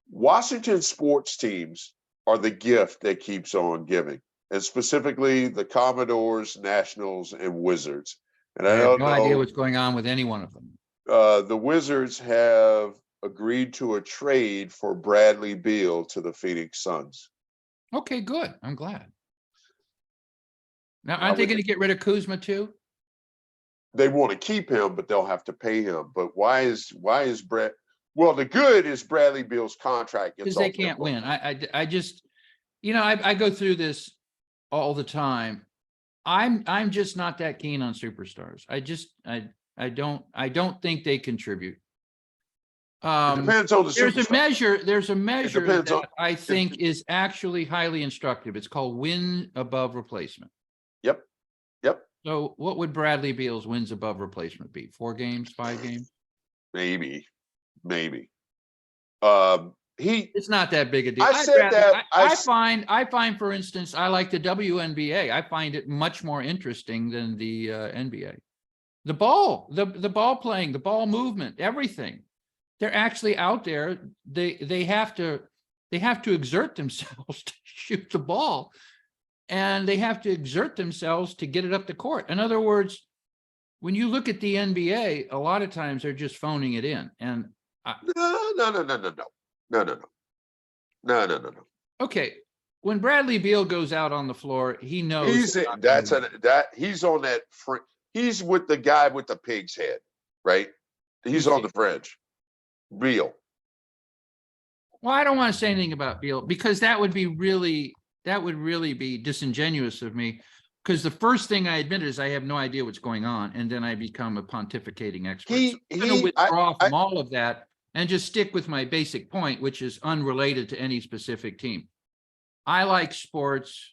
Washington sports teams are the gift that keeps on giving, and specifically the Commodores, Nationals, and Wizards. And I I have don't no idea know, what's going on with any one of them. the Wizards have agreed to a trade for Bradley Beal to the Phoenix Suns. Okay, good. I'm glad. Now, Why aren't they would going to get rid of Kuzma too? They want to keep him, but they'll have to pay him. But why is Brad? Well, the good is Bradley Beal's contract gets Because they off their can't books. win. I just, I go through this all the time. I'm just not that keen on superstars. I don't think they contribute. It depends on the There's a superstar. measure depends on- that I think is actually highly instructive. It's called win above replacement. Yep. So what would Bradley Beal's wins above replacement be? 4 games, 5 games? Maybe. It's not that big a deal. I said that I find, for instance, I like the WNBA. I find it much more interesting than the NBA. The ball, the ball playing, the ball movement, everything. They're actually out there. They have to exert themselves to shoot the ball, and they have to exert themselves to get it up the court. In other words, when you look at the NBA, a lot of times they're just phoning it in. And no. okay, when Bradley Beal goes out on the floor, he knows He's on that he's with the guy with the pig's head, right? He's on the fringe. Beal. Well, I don't want to say anything about Beal because that would really be disingenuous of me. Because the first thing I admit is I have no idea what's going on, and then I become a pontificating expert. So I'm going to withdraw from all of that and just stick with my basic point, which is unrelated to any specific team. I like sports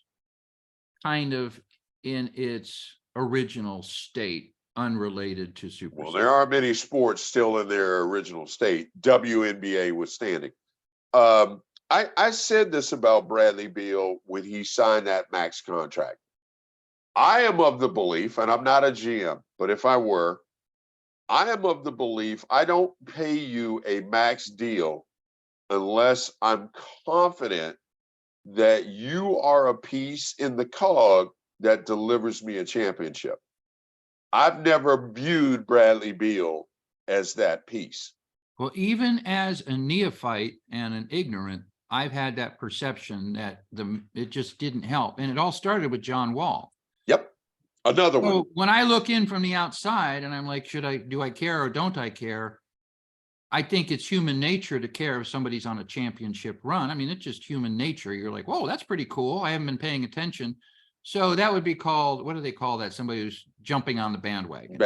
kind of in its original state, unrelated to super. Well, there are many sports still in their original state, WNBA withstanding. I said this about Bradley Beal when he signed that max contract. I am of the belief, and I'm not a GM, but if I were, I am of the belief I don't pay you a max deal unless I'm confident that you are a piece in the cog that delivers me a championship. I've never viewed Bradley Beal as that piece. Well, even as a neophyte and an ignorant, I've had that perception that it just didn't help. And it all started with John Wall. Yep. Another one. So when I look in from the outside and I'm like, do I care or don't I care? I think it's human nature to care if somebody's on a championship run. I mean, it's just human nature. You're like, whoa, that's pretty cool. I haven't been paying attention. So that would be called, what do they call that? Somebody who's jumping on the bandwagon.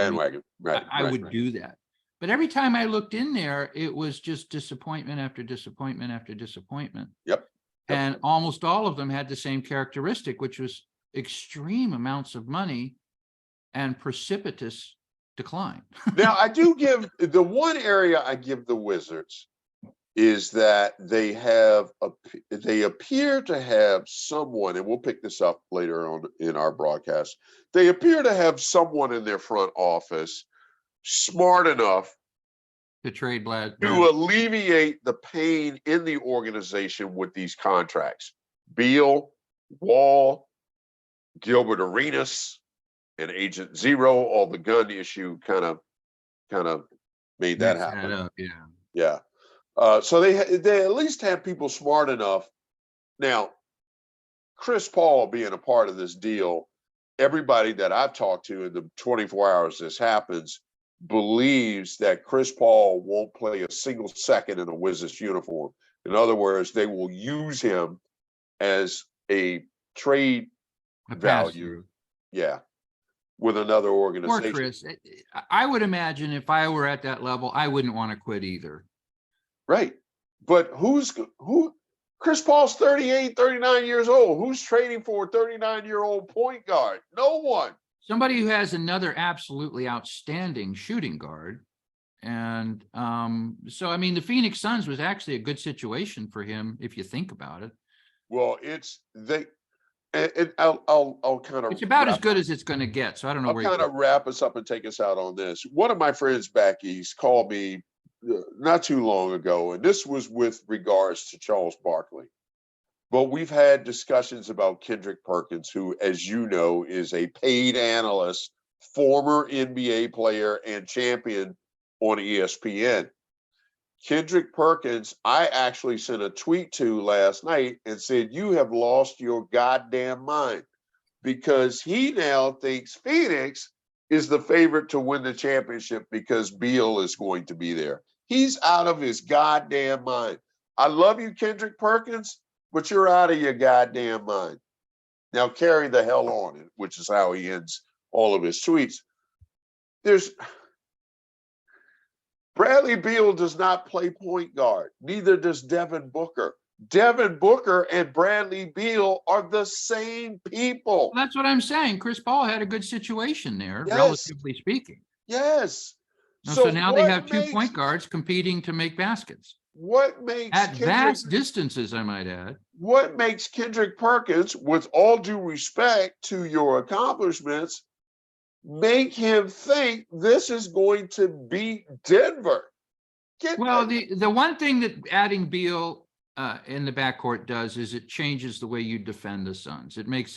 Right. I would do that. But every time I looked in there, it was just disappointment after disappointment after disappointment. Yep. And almost all of them had the same characteristic, which was extreme amounts of money and precipitous decline. Now, I do give the one area I give the Wizards is that they appear to have someone, and we'll pick this up later on in our broadcast. They appear to have someone in their front office smart enough to trade Brad to alleviate the pain in the organization with these contracts. Beal, Wall, Gilbert Arenas, and Agent Zero, all the gun issue kind of made that happen. Up, yeah. So they at least have people smart enough. Now, Chris Paul being a part of this deal, everybody that I've talked to in the 24 hours this happens believes that Chris Paul won't play a single second in a Wizards uniform. In other words, they will use him as a trade value. Yeah. With another organization. Or Chris, I would imagine if I were at that level, I wouldn't want to quit either. Right. But who? Chris Paul's 38, 39 years old. Who's trading for a 39-year-old point guard? No one. somebody who has another absolutely outstanding shooting guard. And so, I mean, the Phoenix Suns was actually a good situation for him, if you think about it. Well, and I'll kind It's of about as good as it's going to get. So I don't know I'll where kind of wrap us up and take us out on this. One of my friends back east called me not too long ago, and this was with regards to Charles Barkley. But we've had discussions about Kendrick Perkins, who, as you know, is a paid analyst, former NBA player, and champion on ESPN. Kendrick Perkins, I actually sent a tweet to last night and said, "You have lost your goddamn mind," because he now thinks Phoenix is the favorite to win the championship because Beal is going to be there. He's out of his goddamn mind. I love you, Kendrick Perkins, but you're out of your goddamn mind. Now carry the hell on, which is how he ends all of his tweets. Bradley Beal does not play point guard. Neither does Devin Booker. Devin Booker and Bradley Beal are the same people. Well, that's what I'm saying. Chris Paul had a good situation there, Yes. relatively speaking. Yes. So now they have two point guards competing to make baskets. What makes at vast distances, I might add. What makes Kendrick Perkins, with all due respect to your accomplishments, make him think this is going to beat Denver? Well, the one thing that adding Beal in the backcourt does is it changes the way you defend the Suns. It makes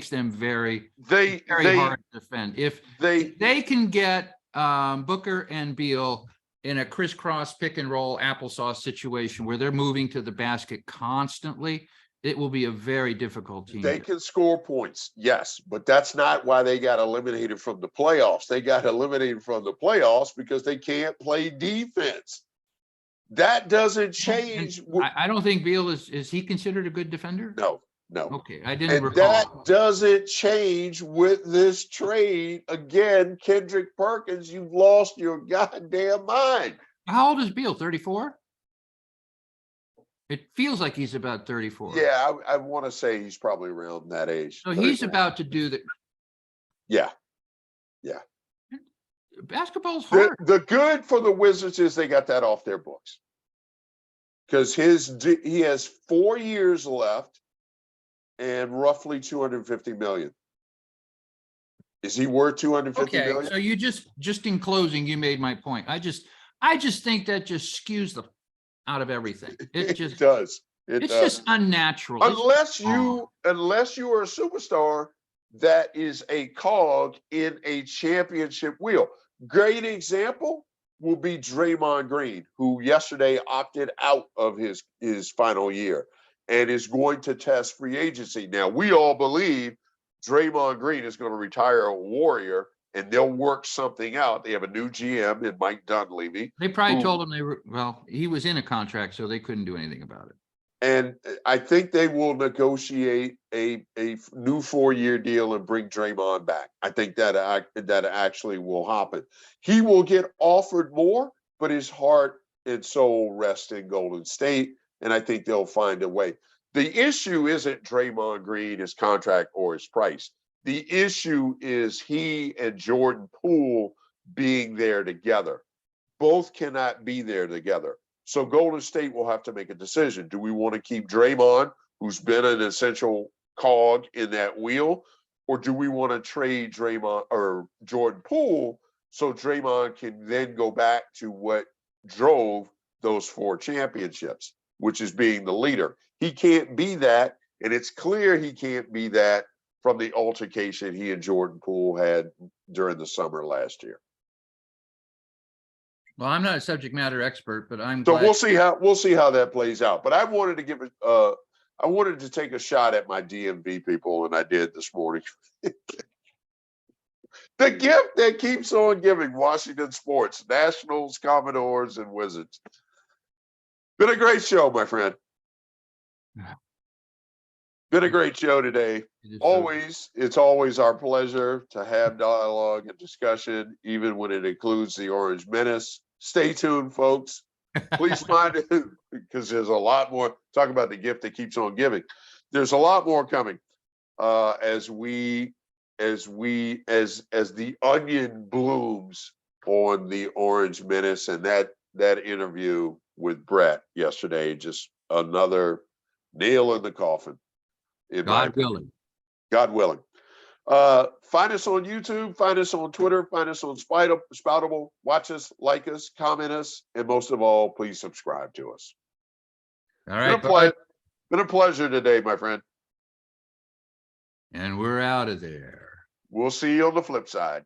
them very hard to defend. If they can get Booker and Beal in a crisscross pick and roll applesauce situation where they're moving to the basket constantly, it will be a very difficult team. They can score points, yes, but that's not why they got eliminated from the playoffs. They got eliminated from the playoffs because they can't play defense. That doesn't change. I don't think Beal is he considered a good defender? No. Okay, I didn't recall. That doesn't change with this trade. Again, Kendrick Perkins, you've lost your goddamn mind. How old is Beal? 34? It feels like he's about 34. Yeah, I want to say he's probably around that age. So he's about to do the. Yeah. Basketball's hard. The good for the Wizards is they got that off their books because he has 4 years left and roughly 250 million. Is he worth 250 million? So you just in closing, you made my point. I just think that just skews the out of everything. It just does. It's just unnatural. Unless you are a superstar that is a cog in a championship wheel. Great example will be Draymond Green, who yesterday opted out of his final year and is going to test free agency. Now, we all believe Draymond Green is going to retire a Warrior and they'll work something out. They have a new GM in Mike Dunleavy. They probably told him he was in a contract, so they couldn't do anything about it. And I think they will negotiate a new 4-year deal and bring Draymond back. I think that actually will happen. He will get offered more, but his heart and soul rest in Golden State, and I think they'll find a way. The issue isn't Draymond Green, his contract, or his price. The issue is he and Jordan Poole being there together. Both cannot be there together. So Golden State will have to make a decision. Do we want to keep Draymond, who's been an essential cog in that wheel, or do we want to trade Draymond or Jordan Poole so Draymond can then go back to what drove those 4 championships, which is being the leader? He can't be that, and it's clear he can't be that from the altercation he and Jordan Poole had during the summer last year. Well, I'm not a subject matter expert, but I'm so glad. We'll see how that plays out. But I wanted to I wanted to take a shot at my DMV people, and I did this morning. The gift that keeps on giving: Washington sports, Nationals, Commodores, and Wizards. Been a great show, my friend. Been a great show today. It's always our pleasure to have dialogue and discussion, even when it includes the Orange Menace. Stay tuned, folks. Please find it, because there's a lot more. Talk about the gift that keeps on giving. There's a lot more coming as we as the onion blooms on the Orange Menace, and that interview with Brett yesterday, just another nail in the coffin, in my God opinion. willing. God willing. Find us on YouTube, find us on Twitter, find us on Spoutable, watch us, like us, comment us, and most of all, please subscribe to us. All right, bud. Been a pleasure today, my friend. And we're out of there. We'll see you on the flip side.